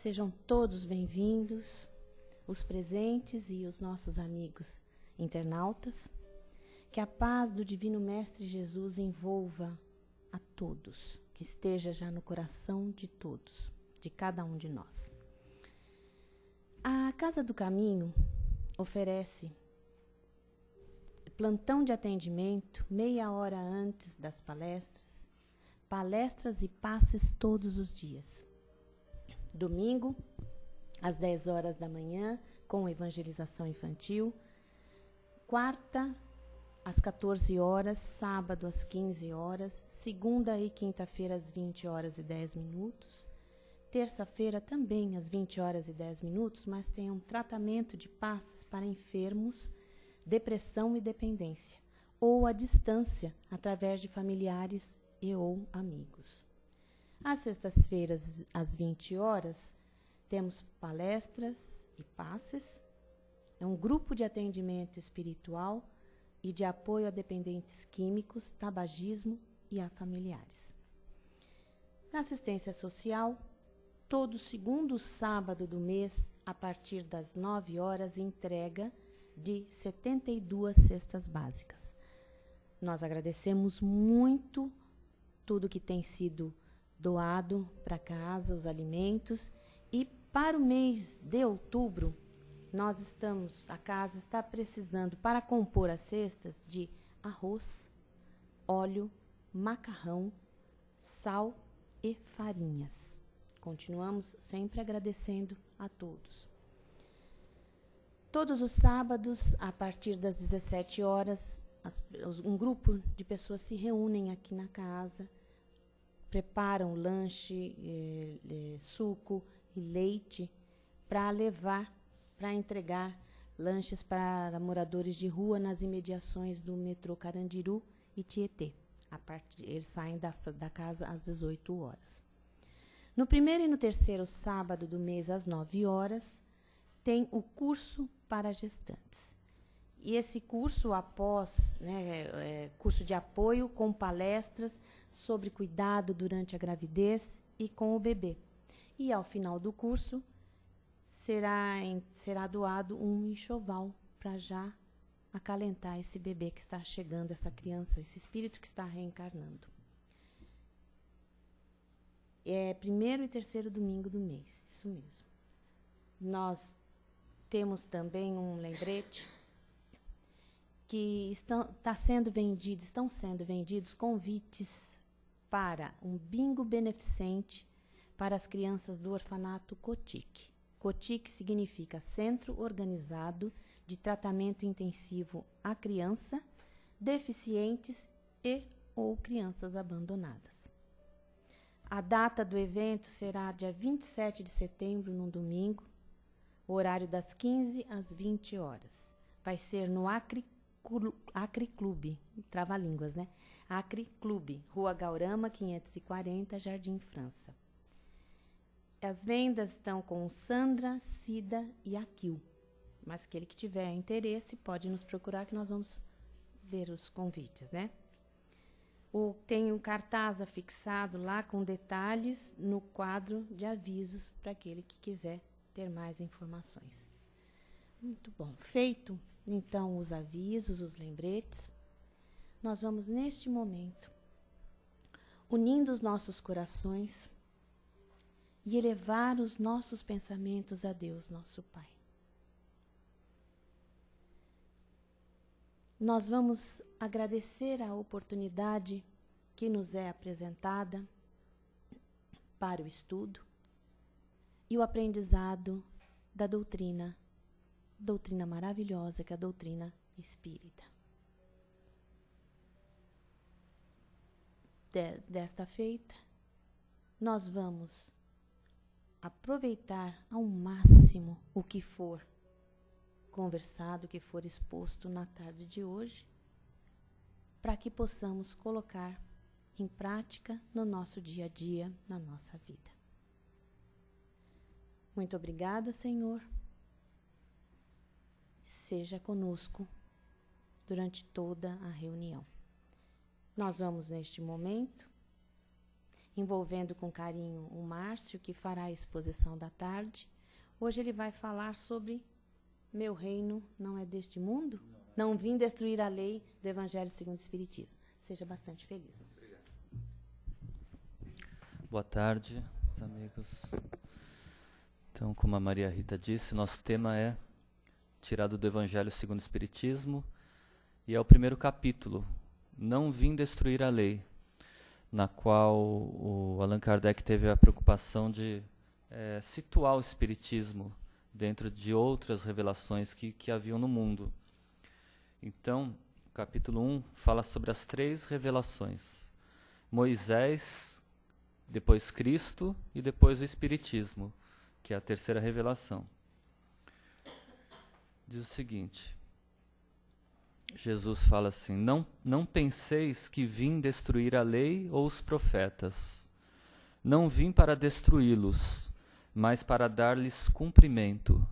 Sejam todos bem-vindos, os presentes e os nossos amigos internautas. Que a paz do Divino Mestre Jesus envolva a todos, que esteja já no coração de todos, de cada um de nós. A Casa do Caminho oferece plantão de atendimento meia hora antes das palestras e passes todos os dias. Domingo, às 10 horas da manhã, com evangelização infantil. Quarta, às 14 horas, sábado, às 15 horas. Segunda e quinta-feira, às 20 horas e 10 minutos. Terça-feira, também, às 20 horas e 10 minutos, mas tem um tratamento de passes para enfermos, depressão e dependência, ou à distância, através de familiares e ou amigos. Às sextas-feiras, às 20 horas, temos palestras e passes. É um grupo de atendimento espiritual e de apoio a dependentes químicos, tabagismo e a familiares. Na assistência social, todo segundo sábado do mês, a partir das 9 horas, entrega de 72 cestas básicas. Nós agradecemos muito tudo que tem sido doado para casa, os alimentos, e para o mês de outubro, a casa está precisando, para compor as cestas, de arroz, óleo, macarrão, sal e farinhas. Continuamos sempre agradecendo a todos. Todos os sábados, a partir das 17 horas, um grupo de pessoas se reúnem aqui na casa, preparam lanche, suco e leite para entregar lanches para moradores de rua nas imediações do metrô Carandiru e Tietê. Eles saem da casa às 18 horas. No primeiro e no terceiro sábado do mês, às 9 horas, tem o curso para gestantes. E esse curso, após curso de apoio com palestras sobre cuidado durante a gravidez e com o bebê. E ao final do curso será doado um enxoval para já acalentar esse bebê que está chegando, essa criança, esse espírito que está reencarnando. É primeiro e terceiro domingo do mês, isso mesmo. Nós temos também um lembrete que estão sendo vendidos convites para um bingo beneficente para as crianças do orfanato COTIC. COTIC significa Centro Organizado de Tratamento Intensivo à Criança, Deficientes e ou Crianças Abandonadas. A data do evento será dia 27 de setembro, num domingo, o horário das 15 às 20 horas. Vai ser no Acre Clube, trava-línguas, né? Acre Clube, Rua Gaurama, 540, Jardim França. As vendas estão com Sandra, Cida e Aquil. Mas aquele que tiver interesse pode nos procurar que nós vamos ver os convites, né? Tem um cartaz afixado lá com detalhes no quadro de avisos para aquele que quiser ter mais informações. Muito bom. Feito, então, os avisos, os lembretes, nós vamos, neste momento, unindo os nossos corações e elevar os nossos pensamentos a Deus, nosso Pai. Nós vamos agradecer a oportunidade que nos é apresentada para o estudo e o aprendizado da doutrina maravilhosa que é a doutrina espírita. Desta feita, nós vamos aproveitar ao máximo o que for conversado, o que for exposto na tarde de hoje, para que possamos colocar em prática no nosso dia a dia, na nossa vida. Muito obrigada, Senhor. Seja conosco durante toda a reunião. Nós vamos, neste momento, envolvendo com carinho o Márcio, que fará a exposição da tarde. Hoje ele vai falar sobre Meu Reino Não É Deste Mundo? Não vim destruir a lei do Evangelho segundo o Espiritismo. Seja bastante feliz, Márcio. Boa tarde, amigos. Então, como a Maria Rita disse, nosso tema é tirado do Evangelho segundo o Espiritismo, e é o primeiro capítulo, Não Vim Destruir a Lei, na qual o Allan Kardec teve a preocupação de situar o Espiritismo dentro de outras revelações que haviam no mundo. Então, o capítulo 1 fala sobre as 3 revelações: Moisés, depois Cristo e depois o Espiritismo, que é a terceira revelação. Diz o seguinte, Jesus fala assim: não penseis que vim destruir a lei ou os profetas. Não vim para destruí-los, mas para dar-lhes cumprimento.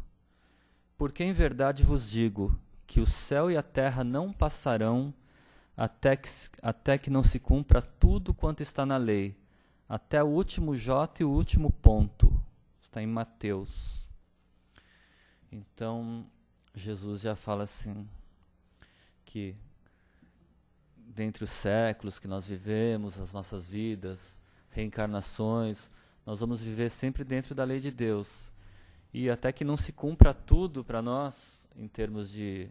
Porque em verdade vos digo que o céu e a terra não passarão até que não se cumpra tudo quanto está na lei, até o último jota e o último ponto. Está em Mateus. Então, Jesus já fala assim, que dentre os séculos que nós vivemos, as nossas vidas, reencarnações, nós vamos viver sempre dentro da lei de Deus. E até que não se cumpra tudo para nós, em termos de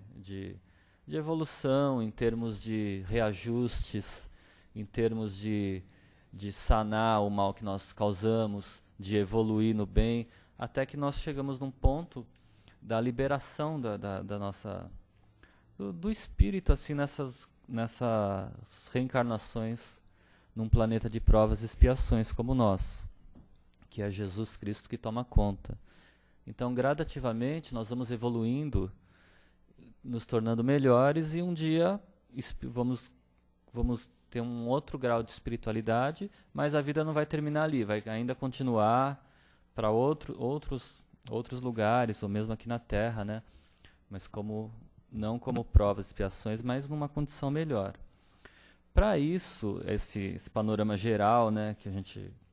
evolução, em termos de reajustes, em termos de sanar o mal que nós causamos, de evoluir no bem, até que nós chegamos num ponto da liberação da nossa, do espírito, assim, nessas reencarnações num planeta de provas e expiações como o nosso, que é Jesus Cristo que toma conta. Então, gradativamente, nós vamos evoluindo, nos tornando melhores, e um dia vamos ter um outro grau de espiritualidade, mas a vida não vai terminar ali, vai ainda continuar para outros lugares, ou mesmo aqui na Terra, né? Mas não como provas e expiações, mas numa condição melhor. Para isso, esse panorama geral, né,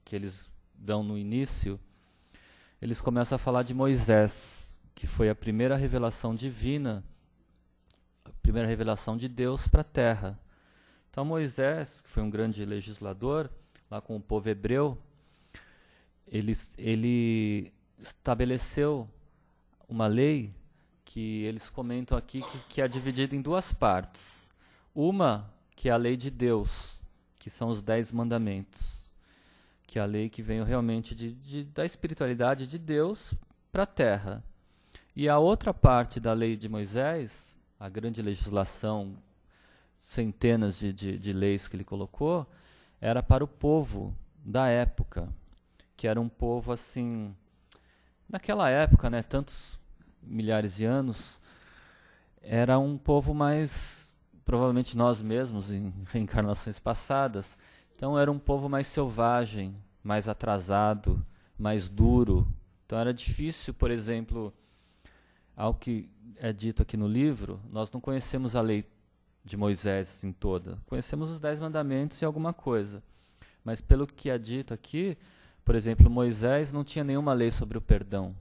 que eles dão no início, eles começam a falar de Moisés, que foi a primeira revelação divina, a primeira revelação de Deus para a Terra. Então Moisés, que foi um grande legislador, lá com o povo hebreu, ele estabeleceu uma lei que eles comentam aqui que é dividida em 2 partes. Uma, que é a lei de Deus, que são os 10 mandamentos, que é a lei que veio realmente da espiritualidade de Deus para a Terra. E a outra parte da lei de Moisés, a grande legislação, centenas de leis que ele colocou, era para o povo da época, que era um povo assim, naquela época, né, tantos milhares de anos, era um povo mais, provavelmente nós mesmos, em reencarnações passadas, então era um povo mais selvagem, mais atrasado, mais duro. Então era difícil, por exemplo, ao que é dito aqui no livro, nós não conhecemos a lei de Moisés assim toda. Conhecemos os 10 mandamentos e alguma coisa. Mas pelo que é dito aqui, por exemplo, Moisés não tinha nenhuma lei sobre o perdão.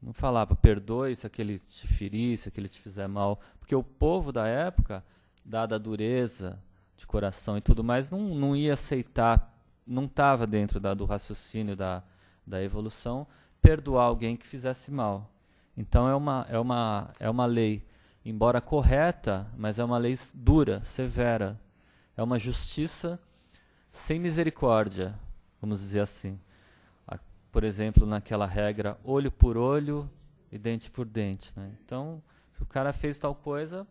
Não falava, perdoe se aquele te ferir, se aquele te fizer mal. Porque o povo da época, dada a dureza de coração e tudo mais, não ia aceitar, não estava dentro do raciocínio da evolução, perdoar alguém que fizesse mal. Então é uma lei, embora correta, mas é uma lei dura, severa. É uma justiça sem misericórdia, vamos dizer assim. Por exemplo, naquela regra, olho por olho e dente por dente, né? Então, se o cara fez tal coisa,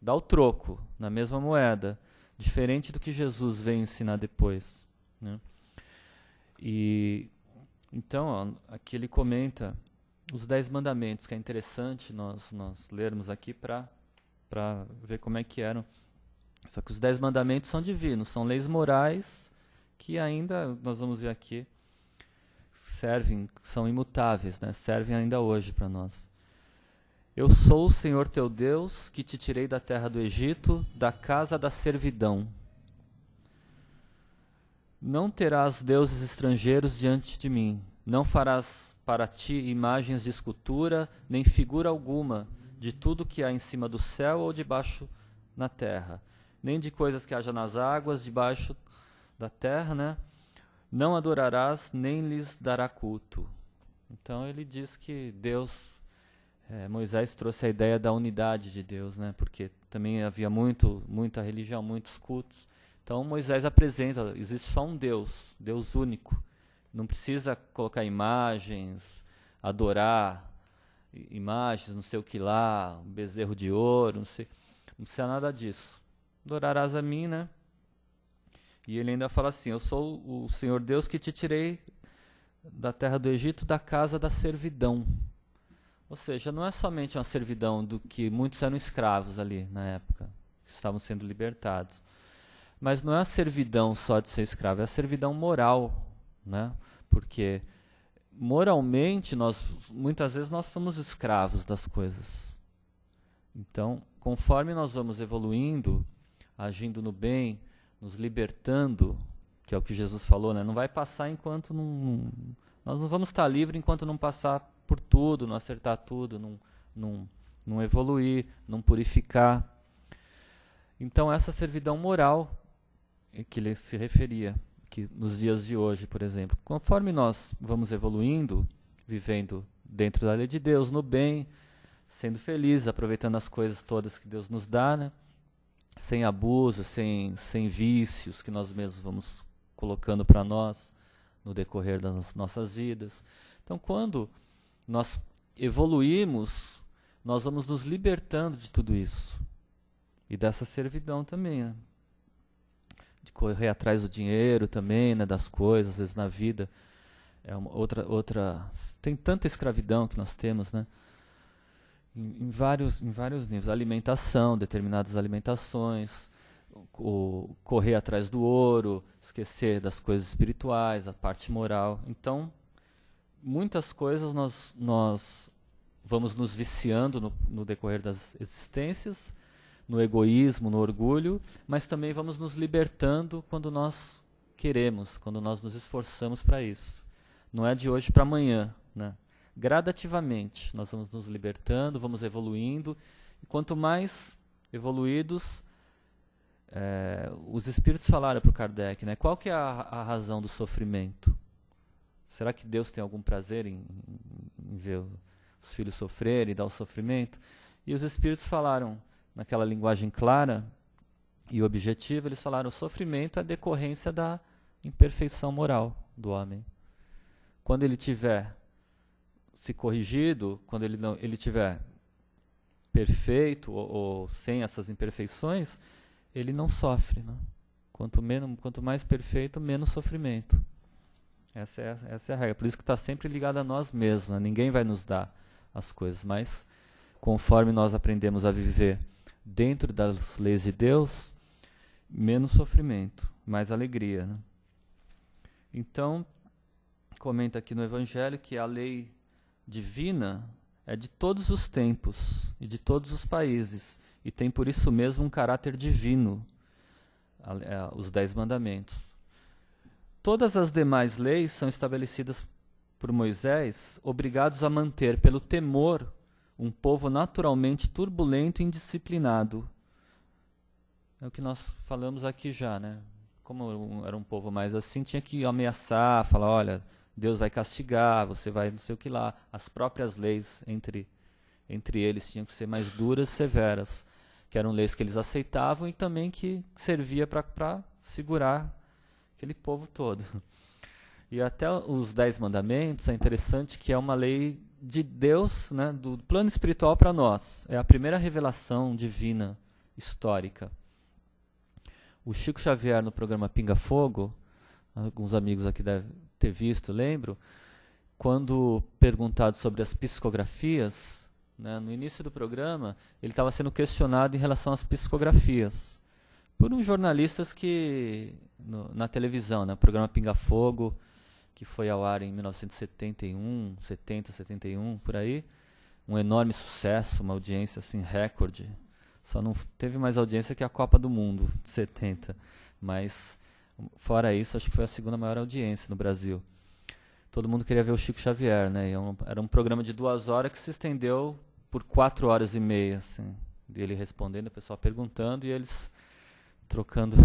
dá o troco na mesma moeda, diferente do que Jesus veio ensinar depois, né? E então, ó, aqui ele comenta os 10 mandamentos, que é interessante nós lermos aqui para ver como é que eram. Só que os 10 mandamentos são divinos, são leis morais que ainda, nós vamos ver aqui, servem, são imutáveis, né? Servem ainda hoje para nós. Eu sou o Senhor teu Deus, que te tirei da terra do Egito, da casa da servidão. Não terás deuses estrangeiros diante de mim. Não farás para ti imagens de escultura, nem figura alguma de tudo que há em cima do céu ou debaixo na terra, nem de coisas que haja nas águas debaixo da terra, né? Não adorarás, nem lhes dará culto. Então ele diz que Deus, Moisés trouxe a ideia da unidade de Deus, né? Porque também havia muita religião, muitos cultos. Então Moisés apresenta, existe só um Deus, Deus único. Não precisa colocar imagens, adorar imagens, não sei o que lá, um bezerro de ouro, não precisa nada disso. Adorarás a mim, né? E ele ainda fala assim, eu sou o Senhor Deus que te tirei da terra do Egito, da casa da servidão. Ou seja, não é somente uma servidão do que muitos eram escravos ali na época, que estavam sendo libertados. Mas não é a servidão só de ser escravo, é a servidão moral, né? Porque moralmente, muitas vezes nós somos escravos das coisas. Então, conforme nós vamos evoluindo, agindo no bem, nos libertando, que é o que Jesus falou, né? Não vai passar enquanto nós não vamos estar livres enquanto não passar por tudo, não acertar tudo, não evoluir, não purificar. Então, essa servidão moral é que ele se referia, que nos dias de hoje, por exemplo, conforme nós vamos evoluindo, vivendo dentro da lei de Deus, no bem, sendo felizes, aproveitando as coisas todas que Deus nos dá, né? Sem abuso, sem vícios que nós mesmos vamos colocando para nós no decorrer das nossas vidas. Então, quando nós evoluímos, nós vamos nos libertando de tudo isso. E dessa servidão também, né? De correr atrás do dinheiro também, né? Das coisas, às vezes na vida. É uma outra. Tem tanta escravidão que nós temos, né? Em vários níveis. Alimentação, determinadas alimentações, correr atrás do ouro, esquecer das coisas espirituais, a parte moral. Então, muitas coisas nós vamos nos viciando no decorrer das existências, no egoísmo, no orgulho, mas também vamos nos libertando quando nós queremos, quando nós nos esforçamos para isso. Não é de hoje para amanhã, né? Gradativamente, nós vamos nos libertando, vamos evoluindo, e quanto mais evoluídos, os espíritos falaram para o Kardec, né? Qual que é a razão do sofrimento? Será que Deus tem algum prazer em ver os filhos sofrerem e dar o sofrimento? E os espíritos falaram, naquela linguagem clara e objetiva, eles falaram: o sofrimento é decorrência da imperfeição moral do homem. Quando ele tiver se corrigido, quando ele tiver perfeito ou sem essas imperfeições, ele não sofre, né? Quanto mais perfeito, menos sofrimento. Essa é a regra. Por isso que está sempre ligado a nós mesmos, né? Ninguém vai nos dar as coisas, mas conforme nós aprendemos a viver dentro das leis de Deus, menos sofrimento, mais alegria, né? Então, comenta aqui no Evangelho que a lei divina é de todos os tempos e de todos os países, e tem por isso mesmo um caráter divino, os 10 mandamentos. Todas as demais leis são estabelecidas por Moisés, obrigados a manter pelo temor um povo naturalmente turbulento e indisciplinado. É o que nós falamos aqui já, né? Como era um povo mais assim, tinha que ameaçar, falar: olha, Deus vai castigar, você vai não sei o que lá. As próprias leis entre eles tinham que ser mais duras, severas, que eram leis que eles aceitavam e também que servia para segurar aquele povo todo. E até os 10 mandamentos, é interessante que é uma lei de Deus, né, do plano espiritual para nós. É a primeira revelação divina histórica. O Chico Xavier, no programa Pinga Fogo, alguns amigos aqui devem ter visto, lembro, quando perguntado sobre as psicografias, né, no início do programa, ele estava sendo questionado em relação às psicografias por uns jornalistas que, na televisão, né, o programa Pinga Fogo, que foi ao ar em 1971, 70, 71, por aí, um enorme sucesso, uma audiência assim recorde. Só não teve mais audiência que a Copa do Mundo de 70, mas Fora isso, acho que foi a segunda maior audiência no Brasil. Todo mundo queria ver o Chico Xavier, né? Era um programa de 2 horas que se estendeu por 4 horas e meia, assim. Ele respondendo, o pessoal perguntando e eles trocando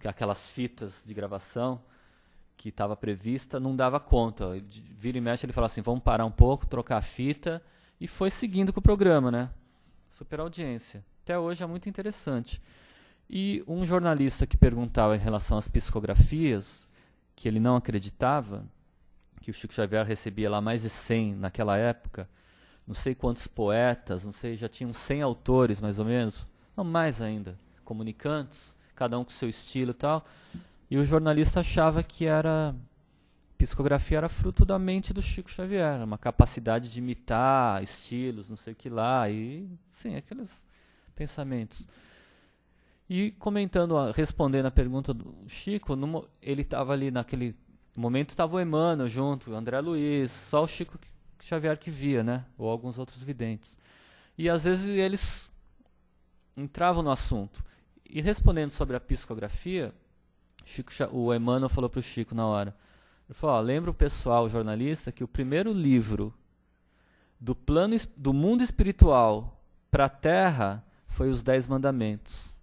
aquelas fitas de gravação que estava prevista, não dava conta. Vira e mexe, ele falava assim, vamos parar um pouco, trocar a fita, e foi seguindo com o programa, né? Super audiência. Até hoje é muito interessante. E um jornalista que perguntava em relação às psicografias, que ele não acreditava, que o Chico Xavier recebia lá mais de 100 naquela época, não sei quantos poetas, não sei, já tinham 100 autores mais ou menos, não mais ainda, comunicantes, cada um com seu estilo e tal, e o jornalista achava que psicografia era fruto da mente do Chico Xavier, uma capacidade de imitar estilos, não sei o que lá, e sim, aqueles pensamentos. E respondendo a pergunta do Chico, ele estava ali naquele momento, estava o Emmanuel junto, o André Luiz, só o Chico Xavier que via, né? Ou alguns outros videntes. E às vezes eles entravam no assunto. E respondendo sobre a psicografia, o Emmanuel falou para o Chico na hora. Ele falou, lembra o pessoal, o jornalista, que o primeiro livro do mundo espiritual para a Terra foi os 10 Mandamentos.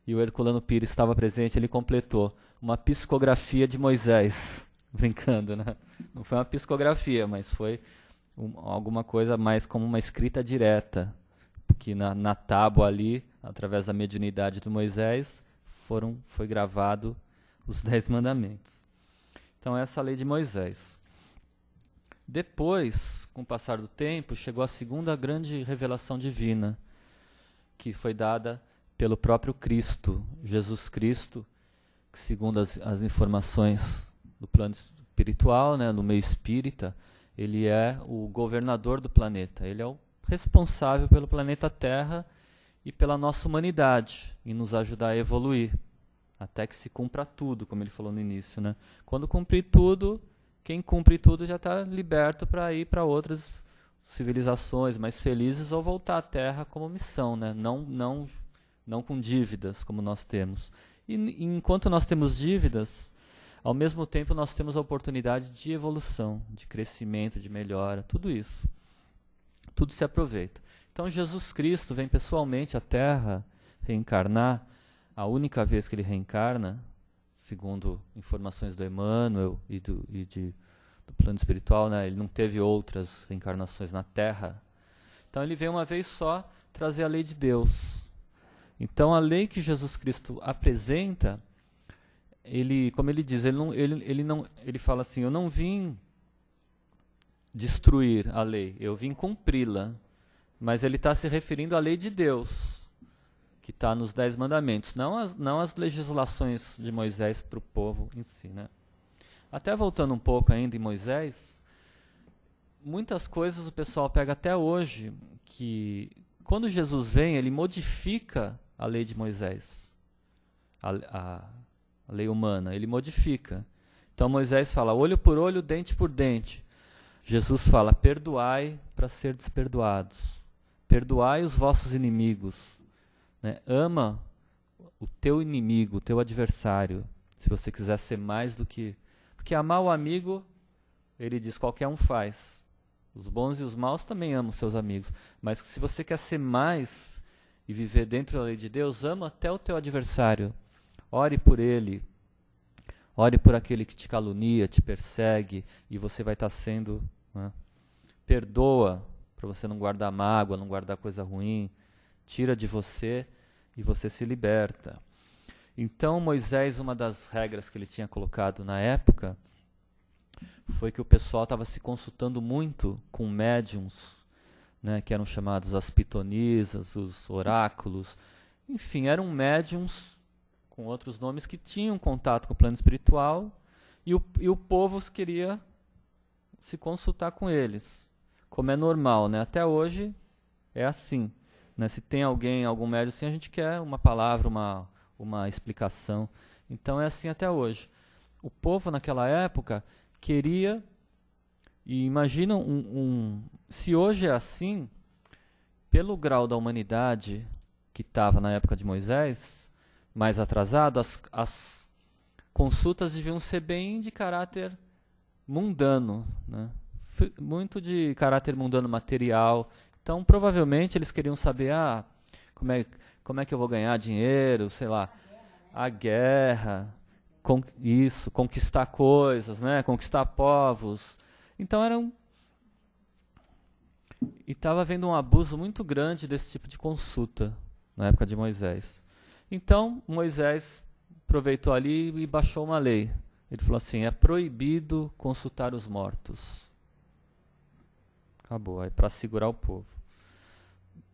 E o Herculano Pires estava presente, ele completou uma psicografia de Moisés. Brincando, né? Não foi uma psicografia, mas foi alguma coisa mais como uma escrita direta. Porque na tábua ali, através da mediunidade de Moisés, foi gravado os 10 Mandamentos. Então essa é a lei de Moisés. Depois, com o passar do tempo, chegou a segunda grande revelação divina, que foi dada pelo próprio Cristo, Jesus Cristo, que segundo as informações do plano espiritual, né, no meio espírita, ele é o governador do planeta, ele é o responsável pelo planeta Terra e pela nossa humanidade, e nos ajudar a evoluir, até que se cumpra tudo, como ele falou no início, né? Quando cumprir tudo, quem cumpre tudo já está liberto para ir para outras civilizações mais felizes ou voltar à Terra como missão, né? Não com dívidas como nós temos. E enquanto nós temos dívidas, ao mesmo tempo nós temos a oportunidade de evolução, de crescimento, de melhora, tudo isso. Tudo se aproveita. Então Jesus Cristo vem pessoalmente à Terra reencarnar, a única vez que ele reencarna, segundo informações do Emmanuel e do plano espiritual, né? Ele não teve outras reencarnações na Terra. Então ele veio uma vez só trazer a lei de Deus. Então a lei que Jesus Cristo apresenta, como ele diz, ele fala assim, eu não vim destruir a lei, eu vim cumpri-la. Mas ele está se referindo à lei de Deus, que está nos 10 mandamentos, não as legislações de Moisés para o povo em si, né? Até voltando um pouco ainda em Moisés, muitas coisas o pessoal pega até hoje, que quando Jesus vem, ele modifica a lei de Moisés, a lei humana, ele modifica. Então Moisés fala olho por olho, dente por dente. Jesus fala perdoai para ser desperdoados. Perdoai os vossos inimigos. Né? Ama o teu inimigo, o teu adversário, se você quiser ser mais do que... Porque amar o amigo, ele diz, qualquer um faz. Os bons e os maus também amam seus amigos. Mas se você quer ser mais e viver dentro da lei de Deus, ama até o teu adversário. Ore por ele. Ore por aquele que te calunia, te persegue, e você vai estar sendo... Né? Perdoa, para você não guardar mágoa, não guardar coisa ruim. Tira de você e você se liberta. Então Moisés, uma das regras que ele tinha colocado na época, foi que o pessoal estava se consultando muito com médiums, né, que eram chamados as pitonisas, os oráculos. Enfim, eram médiums com outros nomes que tinham contato com o plano espiritual e o povo queria se consultar com eles, como é normal, né? Até hoje é assim, né? Se tem algum médium assim, a gente quer uma palavra, uma explicação. Então é assim até hoje. O povo naquela época queria, e imagina se hoje é assim, pelo grau da humanidade que estava na época de Moisés, mais atrasado, as consultas deviam ser bem de caráter mundano, né? Muito de caráter mundano material. Então, provavelmente, eles queriam saber como é que eu vou ganhar dinheiro, sei lá, a guerra, conquistar coisas, né? Conquistar povos. Então, E estava havendo um abuso muito grande desse tipo de consulta na época de Moisés. Então, Moisés aproveitou ali e baixou uma lei. Ele falou assim, é proibido consultar os mortos. Acabou, aí para segurar o povo.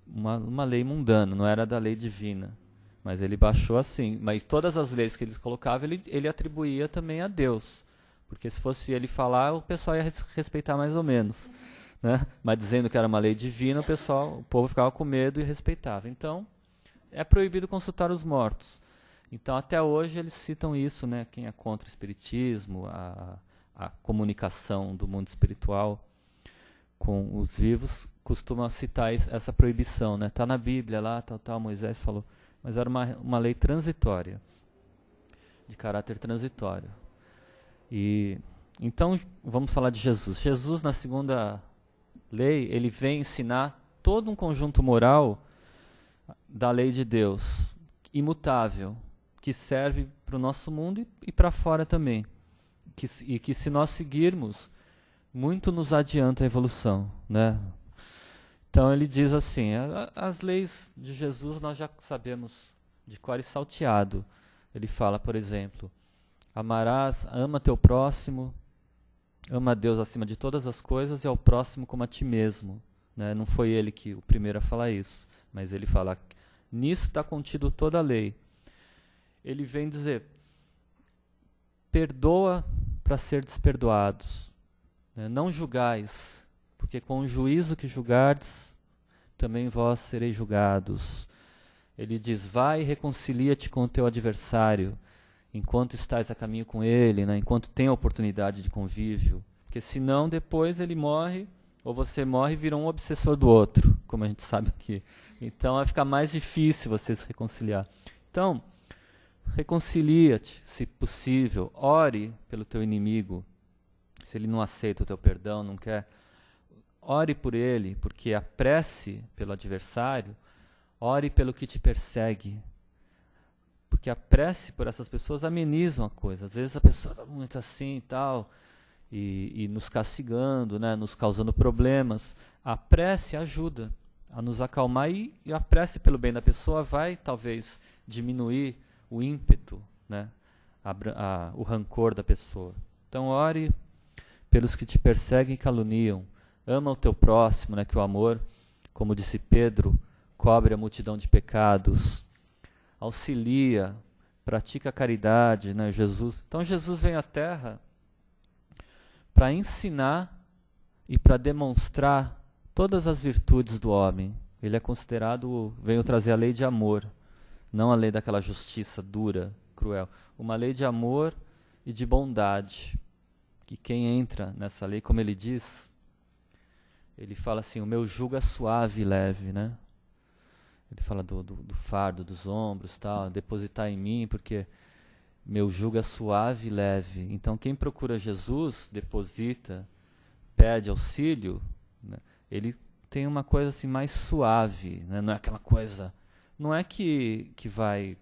Uma lei mundana, não era da lei divina. Mas ele baixou assim. Mas todas as leis que ele colocava, ele atribuía também a Deus. Porque se fosse ele falar, o pessoal ia respeitar mais ou menos. Né? Mas dizendo que era uma lei divina, o povo ficava com medo e respeitava. Então, é proibido consultar os mortos. Então, até hoje, eles citam isso, né? Quem é contra o espiritismo, a comunicação do mundo espiritual com os vivos, costuma citar essa proibição, né? Está na Bíblia lá, tal, Moisés falou. Mas era uma lei transitória, de caráter transitório. Então, vamos falar de Jesus. Jesus, na segunda lei, ele vem ensinar todo um conjunto moral da lei de Deus, imutável, que serve para o nosso mundo e para fora também. E que se nós seguirmos, muito nos adianta a evolução, né? Então ele diz assim, as leis de Jesus nós já sabemos de cor e salteado. Ele fala, por exemplo, ama teu próximo, ama a Deus acima de todas as coisas e ao próximo como a ti mesmo. Né? Não foi ele o primeiro a falar isso, mas ele fala, nisso está contido toda a lei. Ele vem dizer, perdoa para ser desperdoados. Né? Não julgais, porque com o juízo que julgardes, também vós sereis julgados. Ele diz, vai e reconcilia-te com o teu adversário, enquanto estás a caminho com ele, né? Enquanto tem a oportunidade de convívio. Porque senão depois ele morre, ou você morre e vira um obsessor do outro, como a gente sabe aqui. Então vai ficar mais difícil você se reconciliar. Então, reconcilia-te, se possível, ore pelo teu inimigo. Se ele não aceita o teu perdão, não quer, ore por ele, porque a prece pelo adversário, ore pelo que te persegue. Porque a prece por essas pessoas ameniza uma coisa. Às vezes a pessoa está muito assim e tal, e nos castigando, né, nos causando problemas. A prece ajuda a nos acalmar e a prece pelo bem da pessoa vai, talvez, diminuir o ímpeto, né, o rancor da pessoa. Então, ore pelos que te perseguem e caluniam. Ama o teu próximo, né, que o amor, como disse Pedro, cobre a multidão de pecados. Auxilia, pratica a caridade, né, Jesus. Então, Jesus vem à Terra para ensinar e para demonstrar todas as virtudes do homem. Ele é considerado, veio trazer a lei de amor, não a lei daquela justiça dura, cruel. Uma lei de amor e de bondade. Que quem entra nessa lei, como ele diz, ele fala assim, o meu jugo é suave e leve, né? Ele fala do fardo, dos ombros, tal, depositar em mim, porque meu jugo é suave e leve. Então quem procura Jesus, deposita, pede auxílio, né? Ele tem uma coisa assim mais suave, né? Não é aquela coisa, não é que vai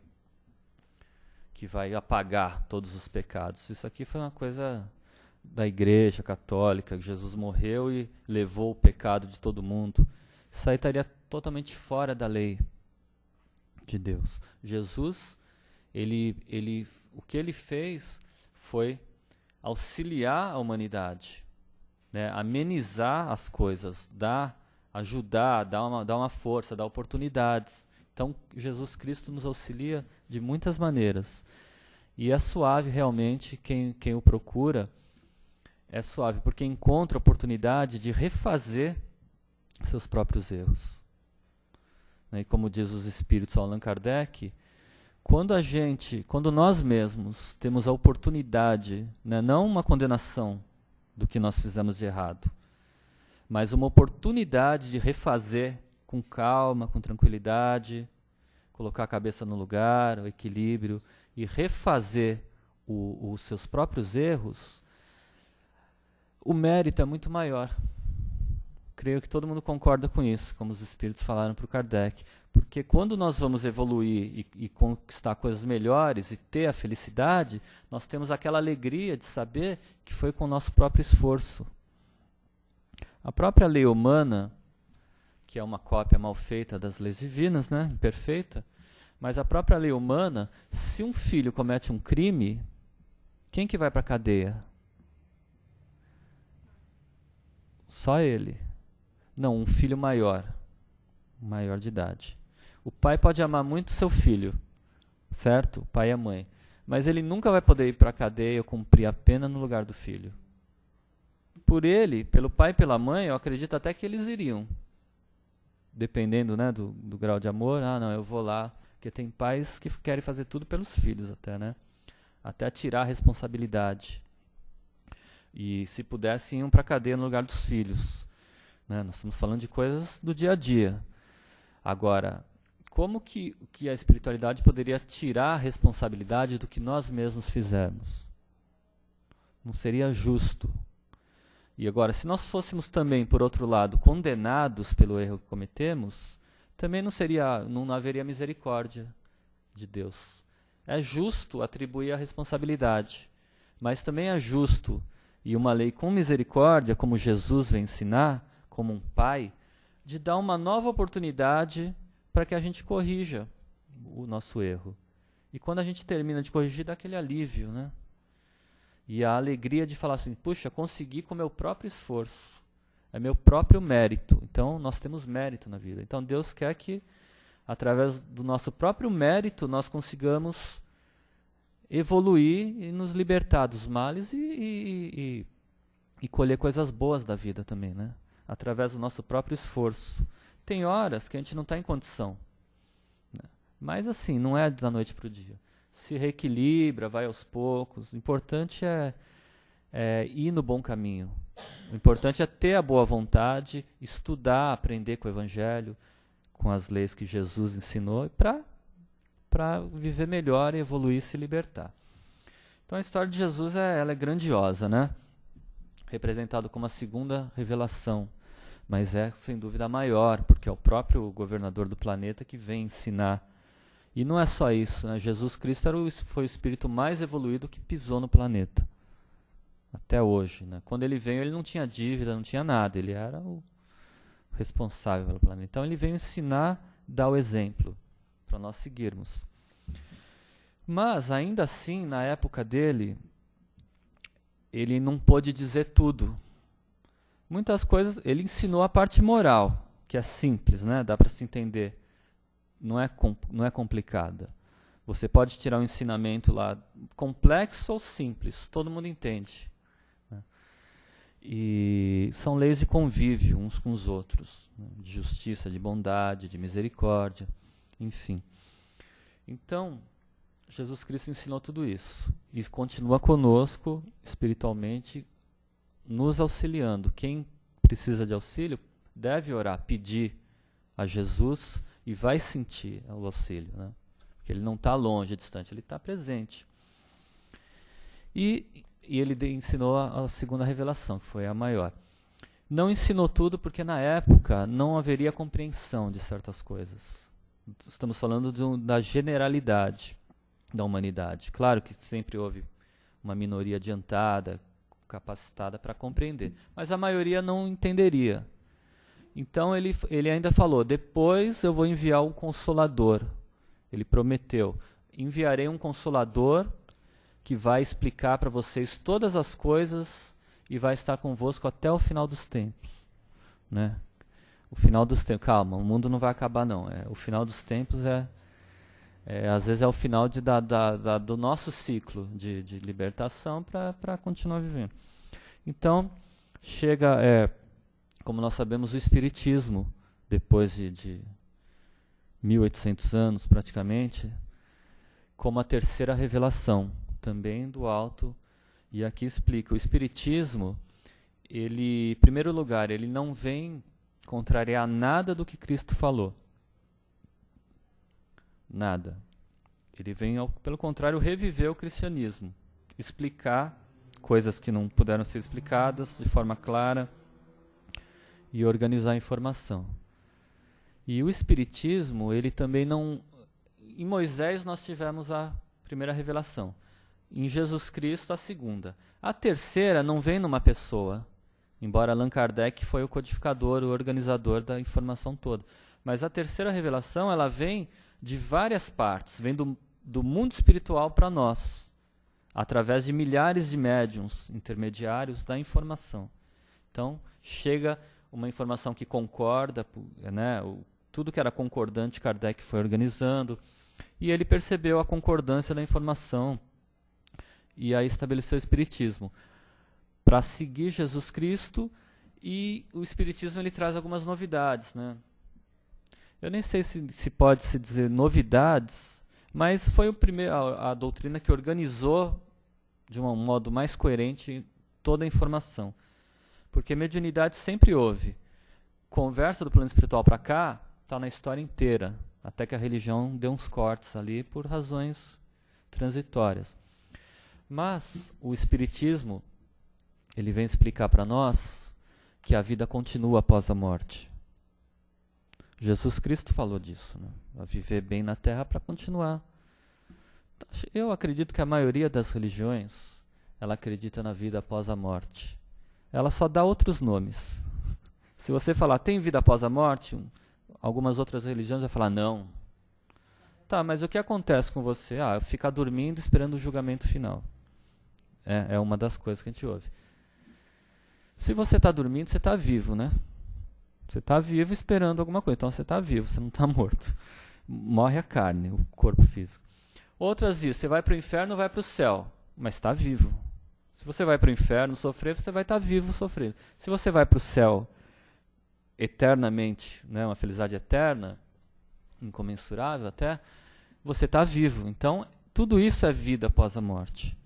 apagar todos os pecados. Isso aqui foi uma coisa da Igreja Católica, que Jesus morreu e levou o pecado de todo mundo. Isso aí estaria totalmente fora da lei de Deus. Jesus, o que ele fez foi auxiliar a humanidade, né? Amenizar as coisas, ajudar, dar uma força, dar oportunidades. Então, Jesus Cristo nos auxilia de muitas maneiras. E é suave realmente quem o procura, é suave, porque encontra a oportunidade de refazer seus próprios erros. E como diz os espíritos Allan Kardec, quando nós mesmos temos a oportunidade, né, não uma condenação do que nós fizemos de errado, mas uma oportunidade de refazer com calma, com tranquilidade, colocar a cabeça no lugar, o equilíbrio, e refazer os seus próprios erros, o mérito é muito maior. Creio que todo mundo concorda com isso, como os espíritos falaram para o Kardec. Porque quando nós vamos evoluir e conquistar coisas melhores e ter a felicidade, nós temos aquela alegria de saber que foi com o nosso próprio esforço. A própria lei humana, que é uma cópia mal feita das leis divinas, né, imperfeita, mas a própria lei humana, se um filho comete um crime, quem que vai para a cadeia? Só ele. Não, um filho maior de idade. O pai pode amar muito seu filho, certo? O pai e a mãe. Mas ele nunca vai poder ir para a cadeia ou cumprir a pena no lugar do filho. Por ele, pelo pai e pela mãe, eu acredito até que eles iriam. Dependendo, né, do grau de amor. Ah, não, eu vou lá. Porque tem pais que querem fazer tudo pelos filhos até, né? Até tirar a responsabilidade. E se pudessem, iam para a cadeia no lugar dos filhos. Né? Nós estamos falando de coisas do dia a dia. Agora, como que a espiritualidade poderia tirar a responsabilidade do que nós mesmos fizermos? Não seria justo. E agora, se nós fôssemos também, por outro lado, condenados pelo erro que cometemos, também não haveria misericórdia de Deus. É justo atribuir a responsabilidade, mas também é justo, e uma lei com misericórdia, como Jesus vem ensinar, como um pai, de dar uma nova oportunidade para que a gente corrija o nosso erro. E quando a gente termina de corrigir, dá aquele alívio, né? E a alegria de falar assim, puxa, consegui com meu próprio esforço. É meu próprio mérito. Então, nós temos mérito na vida. Então, Deus quer que, através do nosso próprio mérito, nós consigamos evoluir e nos libertar dos males e colher coisas boas da vida também, né? Através do nosso próprio esforço. Tem horas que a gente não está em condição. Né? Mas assim, não é da noite para o dia. Se reequilibra, vai aos poucos. O importante é ir no bom caminho. O importante é ter a boa vontade, estudar, aprender com o Evangelho, com as leis que Jesus ensinou, para viver melhor, evoluir e se libertar. Então a história de Jesus ela é grandiosa, né? Representado como a segunda revelação, mas é sem dúvida a maior, porque é o próprio governador do planeta que vem ensinar. E não é só isso, né? Jesus Cristo foi o espírito mais evoluído que pisou no planeta. Até hoje. Né? Quando ele veio, ele não tinha dívida, não tinha nada. Ele era o responsável pelo planeta. Então ele veio ensinar, dar o exemplo, para nós seguirmos. Mas, ainda assim, na época dele, ele não pôde dizer tudo. Muitas coisas, ele ensinou a parte moral, que é simples, né? Dá para se entender. Não é complicada. Você pode tirar um ensinamento lá complexo ou simples, todo mundo entende. Né? E são leis de convívio uns com os outros, né? De justiça, de bondade, de misericórdia, enfim. Então, Jesus Cristo ensinou tudo isso e continua conosco espiritualmente, nos auxiliando. Quem precisa de auxílio deve orar, pedir a Jesus e vai sentir o auxílio, né? Porque ele não está longe, distante, ele está presente. E ele ensinou a segunda revelação, que foi a maior. Não ensinou tudo porque na época não haveria compreensão de certas coisas. Estamos falando da generalidade da humanidade. Claro que sempre houve uma minoria adiantada, capacitada para compreender, mas a maioria não entenderia. Então ele ainda falou, depois eu vou enviar um Consolador. Ele prometeu, enviarei um Consolador que vai explicar para vocês todas as coisas e vai estar convosco até o final dos tempos. Né? O final dos tempos, calma, o mundo não vai acabar não. O final dos tempos às vezes é o final do nosso ciclo de libertação para continuar vivendo. Então, chega, como nós sabemos, o Espiritismo, depois de 1800 anos praticamente, como a terceira revelação, também do alto. E aqui explica, o Espiritismo, ele, em primeiro lugar, ele não vem contrariar nada do que Cristo falou. Nada. Ele vem, pelo contrário, reviver o cristianismo, explicar coisas que não puderam ser explicadas de forma clara e organizar a informação. E o Espiritismo, ele também não... Em Moisés nós tivemos a primeira revelação. Em Jesus Cristo, a segunda. A terceira não vem numa pessoa, embora Allan Kardec foi o codificador, o organizador da informação toda. Mas a terceira revelação, ela vem de várias partes, vem do mundo espiritual para nós, através de milhares de médiuns intermediários da informação. Então, chega uma informação que concorda, né, tudo que era concordante, Kardec foi organizando, e ele percebeu a concordância da informação, e aí estabeleceu o Espiritismo para seguir Jesus Cristo, e o Espiritismo ele traz algumas novidades, né? Eu nem sei se pode se dizer novidades, mas foi a doutrina que organizou de um modo mais coerente toda a informação. Porque mediunidade sempre houve. Conversa do plano espiritual para cá está na história inteira, até que a religião deu uns cortes ali por razões transitórias. Mas o Espiritismo, ele vem explicar para nós que a vida continua após a morte. Jesus Cristo falou disso, né? A viver bem na Terra para continuar. Eu acredito que a maioria das religiões, ela acredita na vida após a morte. Ela só dá outros nomes. Se você falar, tem vida após a morte, algumas outras religiões vão falar, não. Tá, mas o que acontece com você? Ficar dormindo esperando o julgamento final. É uma das coisas que a gente ouve. Se você está dormindo, você está vivo, né? Você está vivo esperando alguma coisa. Então você está vivo, você não está morto. Morre a carne, o corpo físico. Outras dizem, você vai para o inferno ou vai para o céu. Mas está vivo. Se você vai para o inferno sofrer, você vai estar vivo sofrendo. Se você vai para o céu eternamente, né, uma felicidade eterna, incomensurável até, você está vivo. Então, tudo isso é vida após a morte.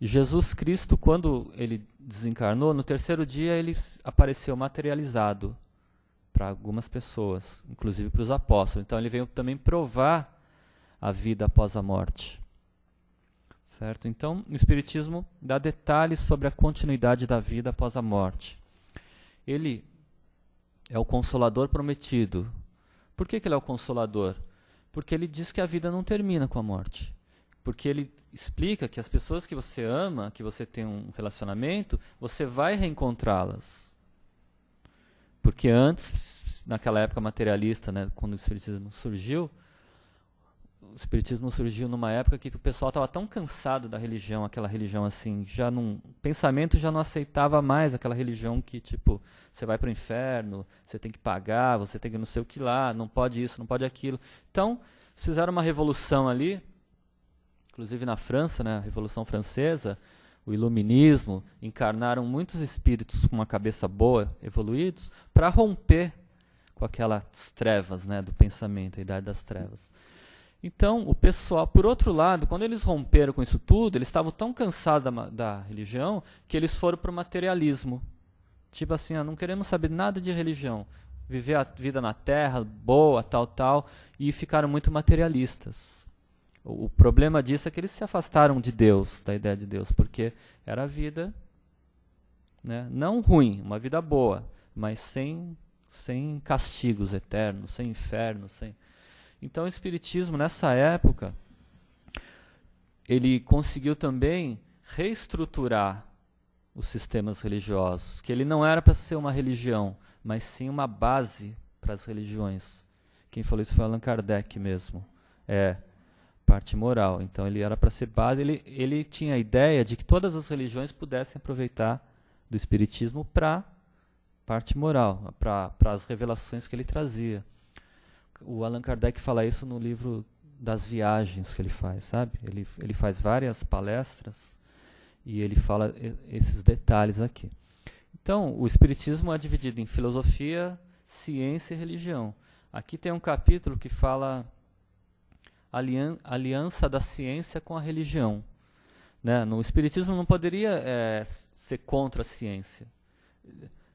E Jesus Cristo, quando ele desencarnou, no terceiro dia ele apareceu materializado para algumas pessoas, inclusive para os apóstolos. Então ele veio também provar a vida após a morte. Certo? Então o Espiritismo dá detalhes sobre a continuidade da vida após a morte. Ele é o Consolador prometido. Por que ele é o Consolador? Porque ele diz que a vida não termina com a morte. Porque ele explica que as pessoas que você ama, que você tem um relacionamento, você vai reencontrá-las. Porque antes, naquela época materialista, né, quando o Espiritismo surgiu numa época que o pessoal estava tão cansado da religião, aquela religião assim, o pensamento já não aceitava mais aquela religião que, tipo, você vai para o inferno, você tem que pagar, você tem que não sei o que lá, não pode isso, não pode aquilo. Então, fizeram uma revolução ali, inclusive na França, né, a Revolução Francesa, o Iluminismo, encarnaram muitos espíritos com uma cabeça boa, evoluídos, para romper com aquelas trevas, né, do pensamento, a Idade das Trevas. Então, o pessoal, por outro lado, quando eles romperam com isso tudo, eles estavam tão cansados da religião que eles foram para o materialismo. Tipo assim, não queremos saber nada de religião, viver a vida na Terra, boa, tal, e ficaram muito materialistas. O problema disso é que eles se afastaram de Deus, da ideia de Deus, porque era a vida, né, não ruim, uma vida boa, mas sem castigos eternos, sem inferno, sem... Então o Espiritismo, nessa época, ele conseguiu também reestruturar os sistemas religiosos, que ele não era para ser uma religião, mas sim uma base para as religiões. Quem falou isso foi Allan Kardec mesmo. Parte moral. Então ele era para ser base, ele tinha a ideia de que todas as religiões pudessem aproveitar do Espiritismo para parte moral, para as revelações que ele trazia. O Allan Kardec fala isso no livro das viagens que ele faz, sabe? Ele faz várias palestras e ele fala esses detalhes aqui. Então, o Espiritismo é dividido em filosofia, ciência e religião. Aqui tem um capítulo que fala aliança da ciência com a religião. Né? No Espiritismo não poderia ser contra a ciência,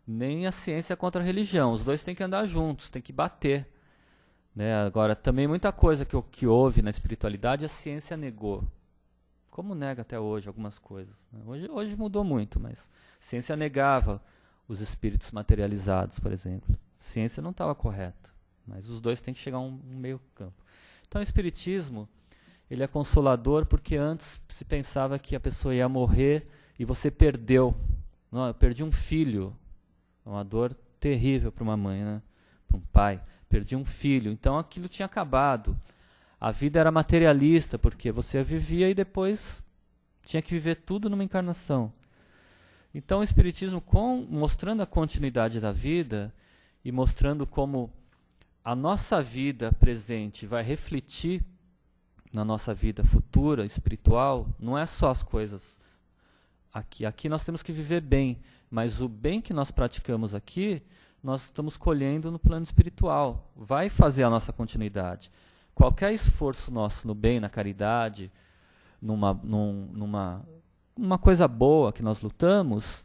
nem a ciência contra a religião. Os dois têm que andar juntos, têm que bater. Né? Agora, também muita coisa que houve na espiritualidade, a ciência negou. Como nega até hoje algumas coisas. Né? Hoje mudou muito, mas a ciência negava os espíritos materializados, por exemplo. A ciência não estava correta, mas os dois têm que chegar a um meio campo. Então, o espiritismo, ele é consolador porque antes se pensava que a pessoa ia morrer e você perdeu. Não, eu perdi um filho. É uma dor terrível para uma mãe, né? Para um pai. Perdi um filho. Então aquilo tinha acabado. A vida era materialista, porque você vivia e depois tinha que viver tudo numa encarnação. Então o Espiritismo, mostrando a continuidade da vida e mostrando como a nossa vida presente vai refletir na nossa vida futura, espiritual, não é só as coisas aqui. Aqui nós temos que viver bem, mas o bem que nós praticamos aqui, nós estamos colhendo no plano espiritual. Vai fazer a nossa continuidade. Qualquer esforço nosso no bem, na caridade, numa coisa boa que nós lutamos,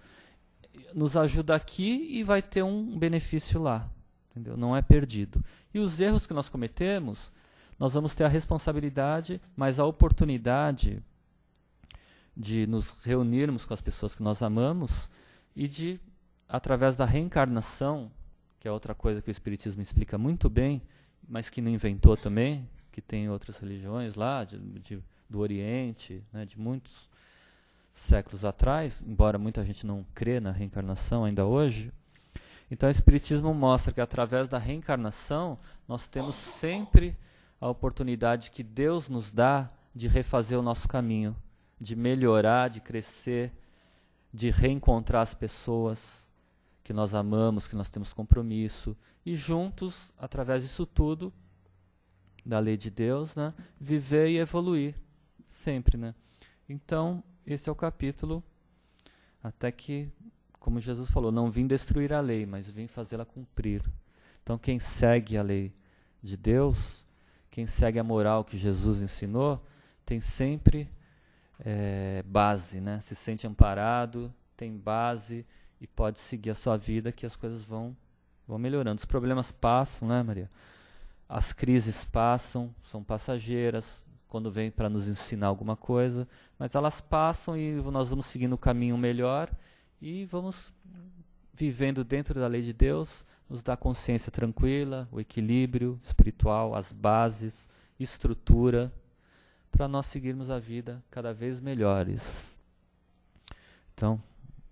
nos ajuda aqui e vai ter um benefício lá. Entendeu? Não é perdido. E os erros que nós cometemos, nós vamos ter a responsabilidade, mas a oportunidade de nos reunirmos com as pessoas que nós amamos e de, através da reencarnação, que é outra coisa que o Espiritismo explica muito bem, mas que não inventou também, que tem outras religiões lá, do Oriente, né, de muitos séculos atrás, embora muita gente não crê na reencarnação ainda hoje. Então o Espiritismo mostra que através da reencarnação nós temos sempre a oportunidade que Deus nos dá de refazer o nosso caminho, de melhorar, de crescer, de reencontrar as pessoas que nós amamos, que nós temos compromisso, e juntos, através disso tudo, da lei de Deus, né, viver e evoluir, sempre. Né? Então, esse é o capítulo, até que, como Jesus falou, não vim destruir a lei, mas vim fazê-la cumprir. Então, quem segue a lei de Deus, quem segue a moral que Jesus ensinou, tem sempre base, né? Se sente amparado, tem base e pode seguir a sua vida, que as coisas vão melhorando. Os problemas passam, né, Maria? As crises passam, são passageiras, quando vem para nos ensinar alguma coisa, mas elas passam e nós vamos seguindo o caminho melhor e vamos vivendo dentro da lei de Deus, nos dá consciência tranquila, o equilíbrio espiritual, as bases, estrutura, para nós seguirmos a vida cada vez melhores. Então,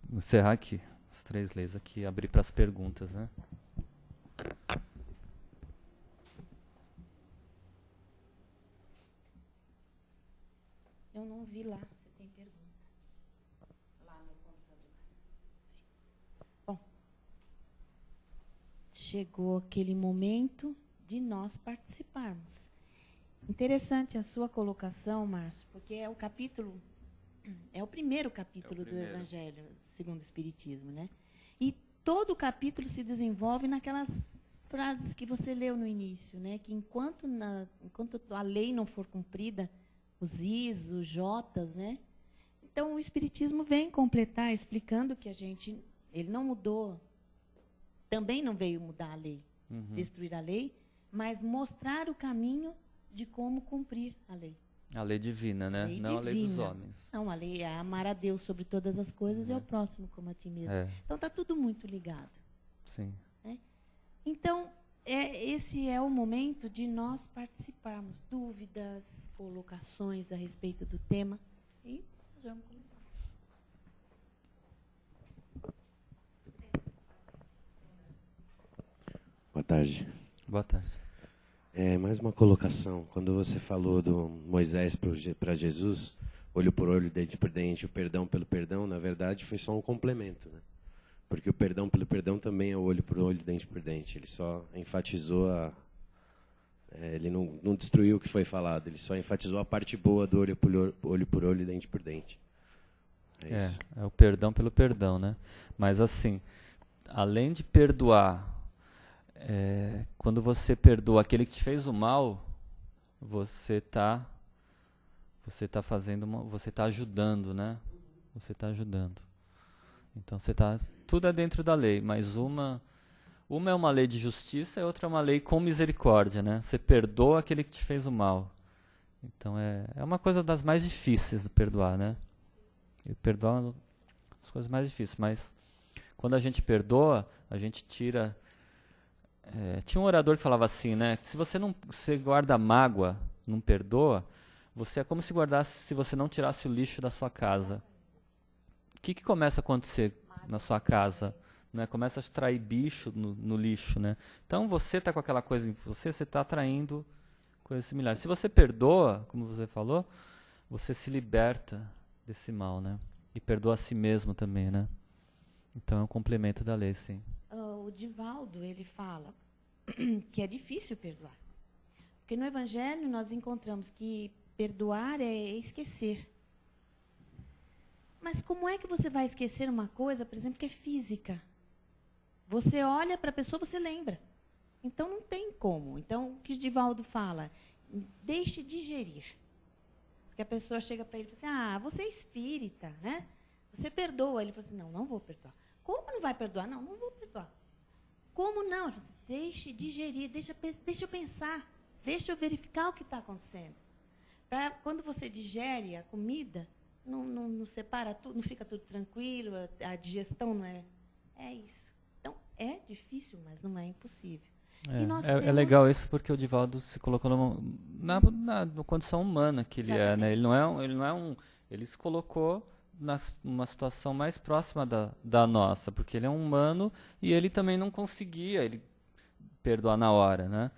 vou encerrar aqui, as 3 leis aqui, abrir para as perguntas, né? Eu não vi lá, você tem pergunta. Lá no computador. Bom, chegou aquele momento de nós participarmos. Interessante a sua colocação, Márcio, porque é o primeiro capítulo do Evangelho segundo o Espiritismo, né? E todo o capítulo se desenvolve naquelas frases que você leu no início, né? Que enquanto a lei não for cumprida, os Is, os Jotas, né? Então o Espiritismo vem completar, explicando que ele não mudou, também não veio mudar a lei, destruir a lei, mas mostrar o caminho de como cumprir a lei. A lei divina, né? Não a lei dos homens. Não, a lei é amar a Deus sobre todas as coisas e ao próximo como a ti mesmo. Então está tudo muito ligado. Sim. Né? Então, esse é o momento de nós participarmos. Dúvidas, colocações a respeito do tema. E nós vamos começar. Boa tarde. Boa tarde. Mais uma colocação. Quando você falou do Moisés para Jesus, olho por olho, dente por dente, o perdão pelo perdão, na verdade foi só um complemento, né? Porque o perdão pelo perdão também é o olho por olho, dente por dente. Ele só enfatizou ele não destruiu o que foi falado, ele só enfatizou a parte boa do olho por olho, dente por dente. É o perdão pelo perdão, né? Mas assim, além de perdoar, quando você perdoa aquele que te fez o mal, você está ajudando, né? Você está ajudando. Então tudo é dentro da lei, mas Uma é uma lei de justiça e outra é uma lei com misericórdia, né? Você perdoa aquele que te fez o mal. Então é uma coisa das mais difíceis de perdoar, né? E perdoar é uma das coisas mais difíceis, mas quando a gente perdoa, a gente tira... tinha um orador que falava assim, né? Que se você guarda mágoa, não perdoa, você é como se guardasse, se você não tirasse o lixo da sua casa. O que começa a acontecer na sua casa? Né? Começa a extrair bicho no lixo, né? Então você está com aquela coisa em você está atraindo coisas similares. Se você perdoa, como você falou, você se liberta desse mal, né? E perdoa a si mesmo também, né? Então é um complemento da lei, sim. O Divaldo, ele fala que é difícil perdoar. Porque no Evangelho nós encontramos que perdoar é esquecer. Mas como é que você vai esquecer uma coisa, por exemplo, que é física? Você olha para a pessoa, você lembra. Então não tem como. Então o que o Divaldo fala? Deixe digerir. Porque a pessoa chega para ele e fala assim, você é espírita, né? Você perdoa. Ele fala assim, não vou perdoar. Como não vai perdoar? Não vou perdoar. Como não? Ele fala assim, deixe digerir, deixa eu pensar, deixa eu verificar o que está acontecendo. Quando você digere a comida, não separa tudo, não fica tudo tranquilo, a digestão não é... É isso. Então, é difícil, mas não é impossível. É legal isso porque o Divaldo se colocou na condição humana que ele é, né? Ele se colocou numa situação mais próxima da nossa, porque ele é um humano e ele também não conseguia perdoar na hora, né?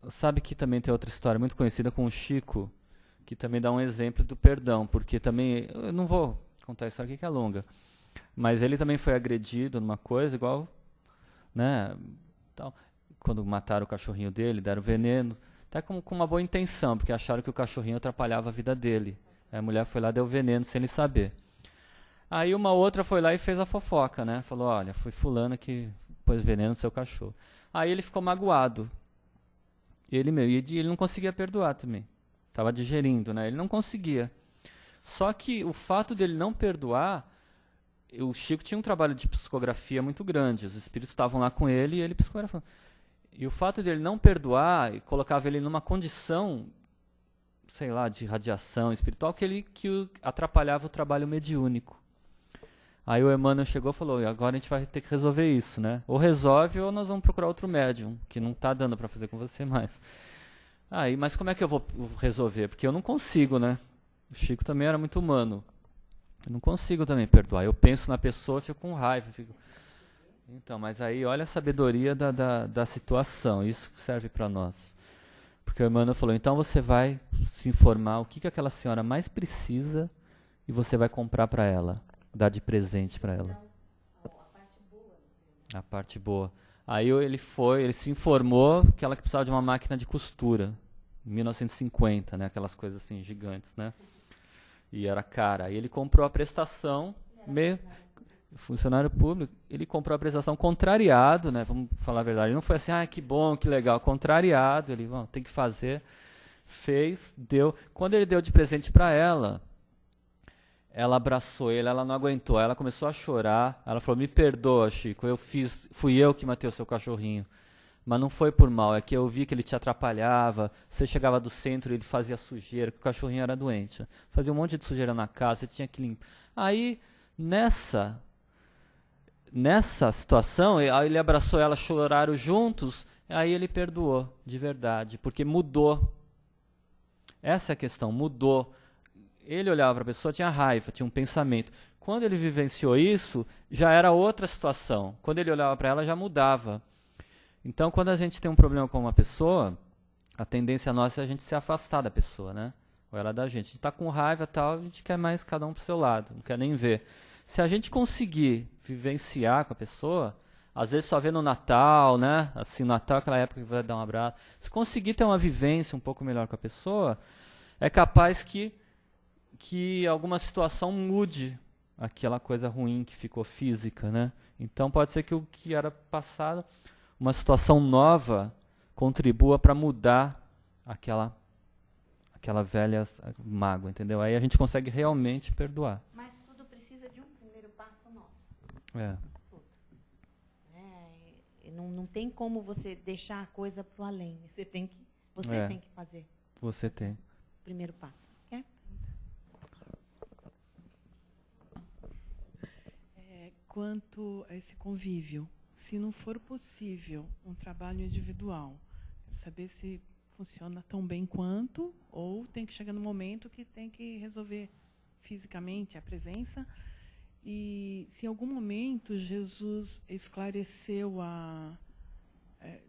Sabe que também tem outra história muito conhecida com o Chico, que também dá um exemplo do perdão, porque também, eu não vou contar a história aqui que é longa, mas ele também foi agredido numa coisa igual, né, tal, quando mataram o cachorrinho dele, deram veneno, até com uma boa intenção, porque acharam que o cachorrinho atrapalhava a vida dele. Aí a mulher foi lá e deu veneno sem ele saber. Aí uma outra foi lá e fez a fofoca, né, falou, olha, foi fulana que pôs veneno no seu cachorro. Aí ele ficou magoado. E ele não conseguia perdoar também. Estava digerindo, né? Ele não conseguia. Só que o fato dele não perdoar, o Chico tinha um trabalho de psicografia muito grande. Os espíritos estavam lá com ele e ele psicografando. E o fato dele não perdoar colocava ele numa condição, sei lá, de radiação espiritual que atrapalhava o trabalho mediúnico. Aí o Emmanuel chegou e falou, agora a gente vai ter que resolver isso, né? Ou resolve ou nós vamos procurar outro médium, que não está dando para fazer com você mais. Mas como é que eu vou resolver? Porque eu não consigo, né? O Chico também era muito humano. Eu não consigo também perdoar. Eu penso na pessoa, fico com raiva. Então, mas aí olha a sabedoria da situação. Isso serve para nós. Porque o Emmanuel falou, então você vai se informar o que aquela senhora mais precisa e você vai comprar para ela. Dar de presente para ela. A parte boa. Aí ele se informou que ela precisava de uma máquina de costura. Em 1950, né? Aquelas coisas assim gigantes, né? E era cara. Aí ele comprou a prestação, funcionário público, ele comprou a prestação contrariado, né? Vamos falar a verdade. Ele não foi assim, que bom, que legal. Contrariado, ele tem que fazer. Fez, deu. Quando ele deu de presente para ela abraçou ele, ela não aguentou, ela começou a chorar, ela falou, me perdoa, Chico, fui eu que matei o seu cachorrinho, mas não foi por mal, é que eu vi que ele te atrapalhava, você chegava do centro e ele fazia sujeira, que o cachorrinho era doente, fazia um monte de sujeira na casa, você tinha que limpar. Aí, nessa situação, ele abraçou ela, choraram juntos, aí ele perdoou, de verdade, porque mudou. Essa é a questão, mudou. Ele olhava para a pessoa, tinha raiva, tinha um pensamento. Quando ele vivenciou isso, já era outra situação. Quando ele olhava para ela, já mudava. Então, quando a gente tem um problema com uma pessoa, a tendência nossa é a gente se afastar da pessoa, né? Ou ela da gente. A gente está com raiva e tal, a gente quer mais cada um para o seu lado, não quer nem ver. Se a gente conseguir vivenciar com a pessoa, às vezes só vê no Natal, né? Assim, no Natal, aquela época que vai dar um abraço. Se conseguir ter uma vivência um pouco melhor com a pessoa, é capaz que alguma situação mude aquela coisa ruim que ficou física, né? Então pode ser que o que era passado, uma situação nova, contribua para mudar aquela velha mágoa, entendeu? Aí a gente consegue realmente perdoar. Mas tudo precisa de um primeiro passo nosso. Não tem como você deixar a coisa para o além. Você tem que fazer Você tem. o primeiro passo. Quer? Quanto a esse convívio, se não for possível um trabalho individual, quero saber se funciona tão bem quanto, ou tem que chegar no momento que tem que resolver fisicamente a presença. E se em algum momento Jesus esclareceu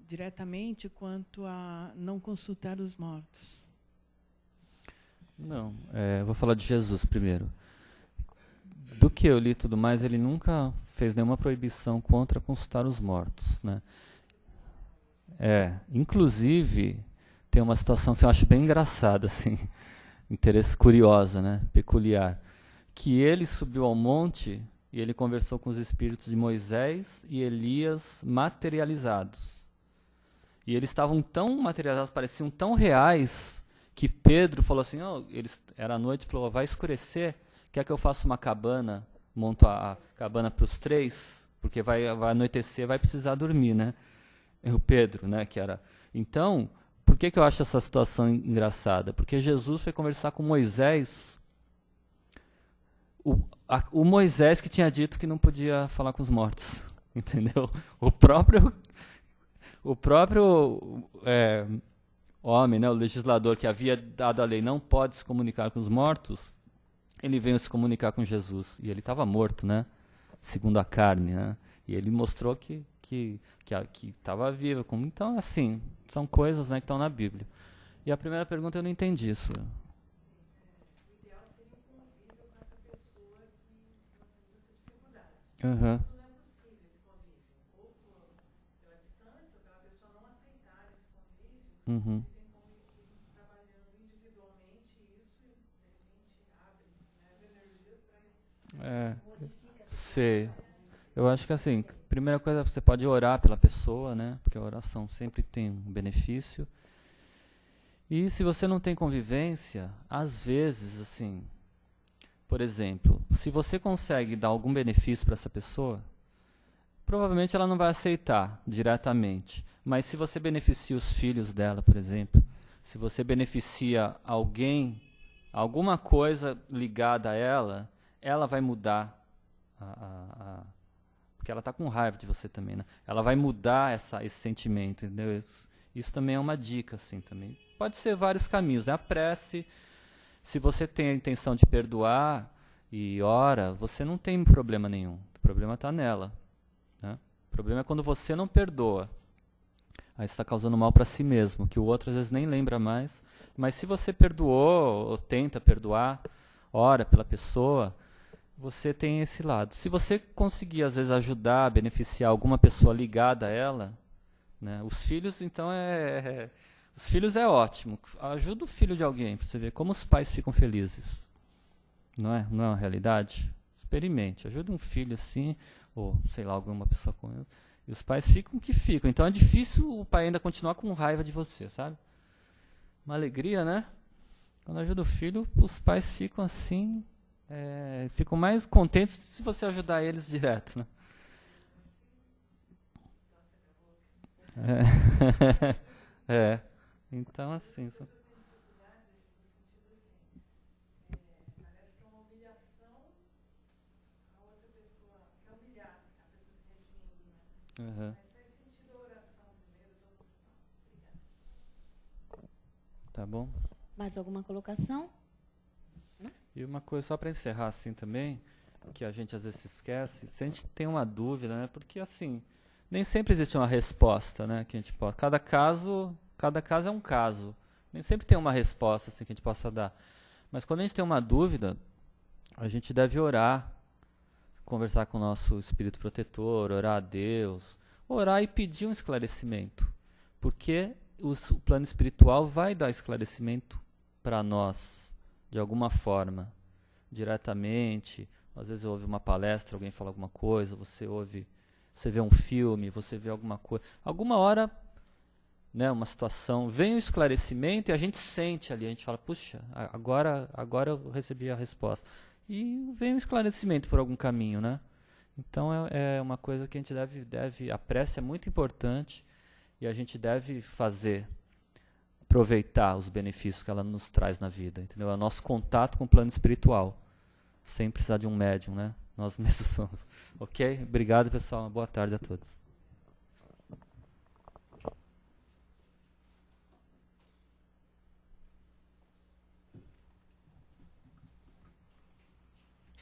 diretamente quanto a não consultar os mortos? Não, vou falar de Jesus primeiro. Do que eu li e tudo mais, ele nunca fez nenhuma proibição contra consultar os mortos, né? Inclusive, tem uma situação que eu acho bem engraçada, assim, curiosa, né? Peculiar. Que ele subiu ao monte e ele conversou com os espíritos de Moisés e Elias materializados. E eles estavam tão materializados, pareciam tão reais, que Pedro falou assim, era à noite, falou, vai escurecer, quer que eu faça uma cabana, monto a cabana para os 3, porque vai anoitecer, vai precisar dormir, né? O Pedro, né, que era... Então, por que eu acho essa situação engraçada? Porque Jesus foi conversar com Moisés, o Moisés que tinha dito que não podia falar com os mortos, entendeu? O próprio homem, né, o legislador que havia dado a lei, não pode se comunicar com os mortos, ele veio se comunicar com Jesus, e ele estava morto, né, segundo a carne, né, e ele mostrou que estava vivo. Então, assim, são coisas, né, que estão na Bíblia. E a primeira pergunta eu não entendi isso. Uhum. Não é possível esse convívio. Ou pela distância, ou pela pessoa não aceitar esse convívio, Uhum. tem como irmos trabalhando individualmente isso e, de repente, abre-se as energias para... Sei. Eu acho que, assim, primeira coisa, você pode orar pela pessoa, né? Porque a oração sempre tem um benefício. E se você não tem convivência, às vezes, assim... Por exemplo, se você consegue dar algum benefício para essa pessoa, provavelmente ela não vai aceitar diretamente. Mas se você beneficia os filhos dela, por exemplo, se você beneficia alguém, alguma coisa ligada a ela, ela vai mudar. Porque ela está com raiva de você também, né? Ela vai mudar esse sentimento, entendeu? Isso também é uma dica, assim, também. Pode ser vários caminhos, né? A prece... Se você tem a intenção de perdoar e ora, você não tem problema nenhum. O problema está nela, né? O problema é quando você não perdoa. Aí você está causando mal para si mesmo, que o outro às vezes nem lembra mais. Mas se você perdoou ou tenta perdoar, ora pela pessoa, você tem esse lado. Se você conseguir às vezes ajudar, beneficiar alguma pessoa ligada a ela, né? Os filhos, então, Os filhos é ótimo. Ajuda o filho de alguém para você ver como os pais ficam felizes. Não é uma realidade? Experimente. Ajuda um filho assim, ou sei lá, alguma pessoa com ele. E os pais ficam que ficam. Então é difícil o pai ainda continuar com raiva de você, sabe? Uma alegria, né? Quando ajuda o filho, os pais ficam assim, ficam mais contentes se você ajudar eles direto, né? Então, assim... Parece que é uma humilhação a outra pessoa, quer humilhar a pessoa se redimindo, né? Uhum. Mas faz sentido a oração primeiro. Obrigada. Tá bom? Mais alguma colocação? E uma coisa, só para encerrar assim também, que a gente às vezes se esquece, se a gente tem uma dúvida, né? Porque, assim, nem sempre existe uma resposta, né? Que a gente pode... Cada caso é um caso. Nem sempre tem uma resposta assim, que a gente possa dar. Mas quando a gente tem uma dúvida, a gente deve orar, conversar com o nosso espírito protetor, orar a Deus, orar e pedir um esclarecimento. Porque o plano espiritual vai dar esclarecimento para nós, de alguma forma, diretamente. Às vezes ouve uma palestra, alguém fala alguma coisa, você vê um filme, você vê alguma coisa. Alguma hora... Né, uma situação, vem o esclarecimento e a gente sente ali, a gente fala, puxa, agora eu recebi a resposta. E vem o esclarecimento por algum caminho, né? Então é uma coisa que a gente deve, a prece é muito importante e a gente deve aproveitar os benefícios que ela nos traz na vida, entendeu? É o nosso contato com o plano espiritual, sem precisar de um médium, né? Nós mesmos somos. Ok? Obrigado, pessoal. Uma boa tarde a todos.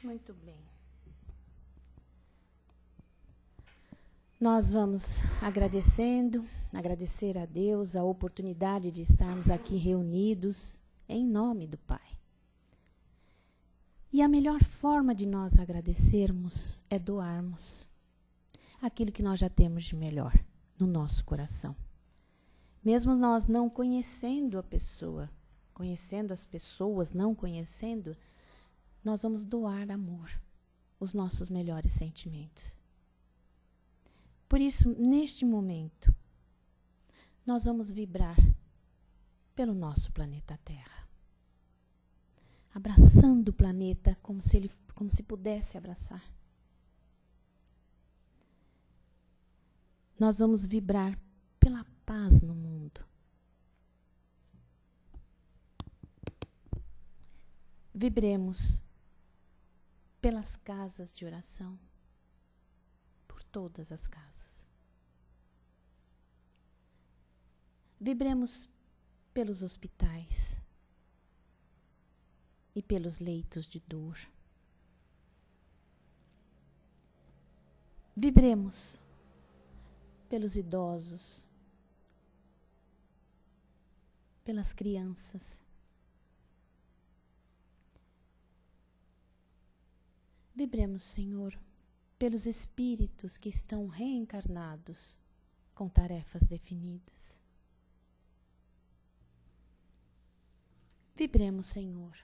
Muito bem. Nós vamos agradecer a Deus a oportunidade de estarmos aqui reunidos em nome do Pai. E a melhor forma de nós agradecermos é doarmos aquilo que nós já temos de melhor no nosso coração. Mesmo nós não conhecendo a pessoa, conhecendo as pessoas, não conhecendo, nós vamos doar amor, os nossos melhores sentimentos. Por isso, neste momento, nós vamos vibrar pelo nosso planeta Terra. Abraçando o planeta como se pudesse abraçar. Nós vamos vibrar pela paz no mundo. Vibremos pelas casas de oração, por todas as casas. Vibremos pelos hospitais e pelos leitos de dor. Vibremos pelos idosos, pelas crianças. Vibremos, Senhor, pelos espíritos que estão reencarnados com tarefas definidas. Vibremos, Senhor,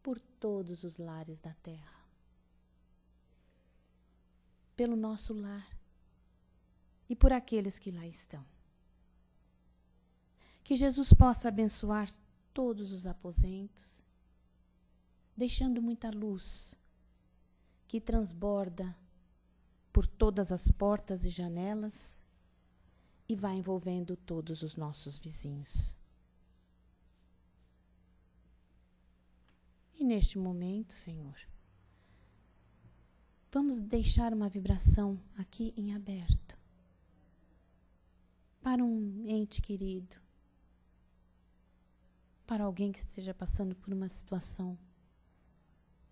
por todos os lares da terra, pelo nosso lar e por aqueles que lá estão. Que Jesus possa abençoar todos os aposentos, deixando muita luz que transborda por todas as portas e janelas e vai envolvendo todos os nossos vizinhos. E neste momento, Senhor, vamos deixar uma vibração aqui em aberto para um ente querido, para alguém que esteja passando por uma situação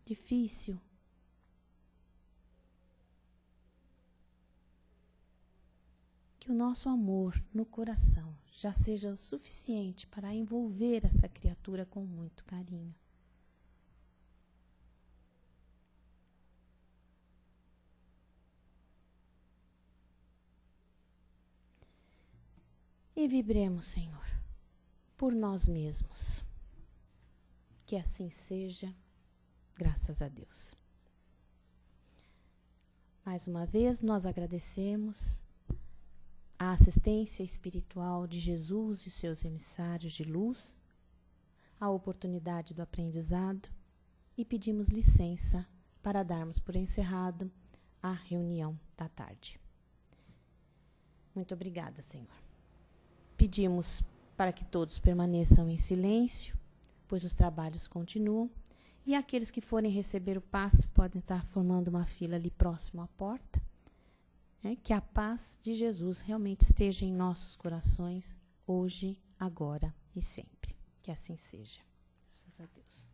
difícil. Que o nosso amor no coração já seja o suficiente para envolver essa criatura com muito carinho. E vibremos, Senhor, por nós mesmos. Que assim seja, graças a Deus. Mais uma vez, nós agradecemos a assistência espiritual de Jesus e seus emissários de luz, a oportunidade do aprendizado e pedimos licença para darmos por encerrado a reunião da tarde. Muito obrigada, Senhor. Pedimos para que todos permaneçam em silêncio, pois os trabalhos continuam, e aqueles que forem receber o passe podem estar formando uma fila ali próximo à porta. Que a paz de Jesus realmente esteja em nossos corações, hoje, agora e sempre. Que assim seja. Graças a Deus.